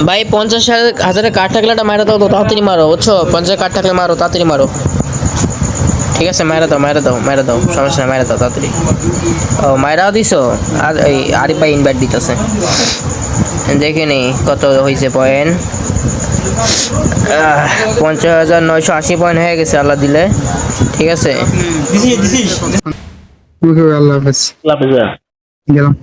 ভাই 50,000 কাঠ থাকলে মারা দাও তো, তাড়াতাড়ি মারো বুঝছো, 50 কাঠ থাকলে মারো, তাড়াতাড়ি মারো। ঠিক আছে, মারা দাও মারা দাও মারা দাও, সমস্যা নাই, মারা দাও তাড়াতাড়ি। ও মাইরাও দিছো। আর এই আরিফ ভাই ইনভাইট দিতেছে, দেখে নি কত হয়েছে পয়েন্ট। 50,980 পয়েন্ট হয়ে গেছে আল্লাহ দিলে। ঠিক আছে, ওকে আল্লাহ হাফেজ। গেলাম।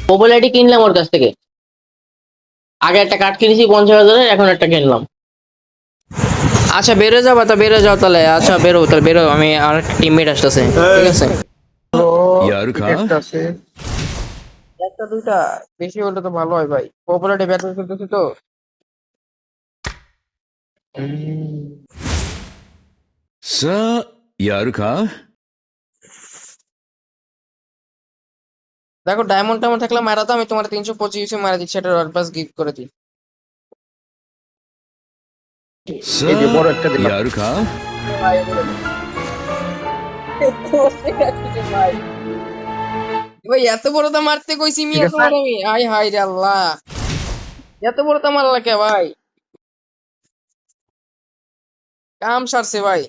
পপুলারিটি কিনলাম ওর কাছ থেকে। আগে একটা কাঠ কিনেছি 50,000, এখন একটা কিনলাম। আচ্ছা বেরো যাবা তো, বেরো যাও তাহলে। আচ্ছা বেরো তাহলে, বেরো, আমি আর একটা টিমমেট আসতেছে। ঠিক আছে, একটা আছে। একটা দুইটা বেশি হলে তো ভালো হয় ভাই, পপুলারিটি ব্যাটল খেলতেছি তো। দেখো ডায়মন্ড টাইমন্ড থাকলে মারা তো, আমি তোমার 325 মারা দিচ্ছি, এটা রয়্যাল পাস গিফট করে দিই। এই যে বড় একটা দিলাম। ভাই এত বড় তো মারতে কইছি ঠিক মিয়া আছে। তোমার আমি, আয় হায় রে আল্লাহ, এত বড় তো মারলা কে ভাই? কাম সারছে ভাই।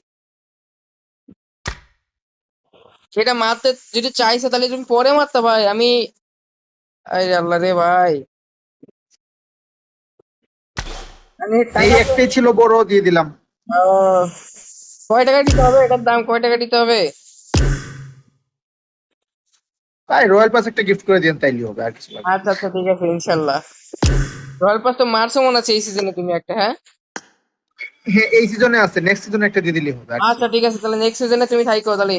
সেটা মারতে যদি চাইছে তাহলে তুমি পরে মারতে ভাই, আমি আরে আল্লাহ রে ভাই। আমি এই টাকা তো একটাই ছিল, বড় দিয়ে দিলাম। আহ, কয় টাকা দিতে হবে, এটার দাম কয় টাকা দিতে হবে? তাই রয়্যাল পাস একটা গিফট করে দিন, তাইলে হবে, আর কিছু লাগবে না। আচ্ছা আচ্ছা ঠিক আছে ইনশাল্লাহ। রয়্যাল পাস তো মারছো মনে আছে এই সিজনে তুমি একটা, হ্যাঁ? হ্যাঁ, এই সিজনে আছে, নেক্সট সিজনে একটা দিয়ে দিলেই হবে, আর কিছু আচ্ছা লাগবে ঠিক আছে, তাহলে নেক্সট সিজনে তুমি থাইকো তাহলে,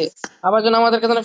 আবার যেন আমাদের কাছে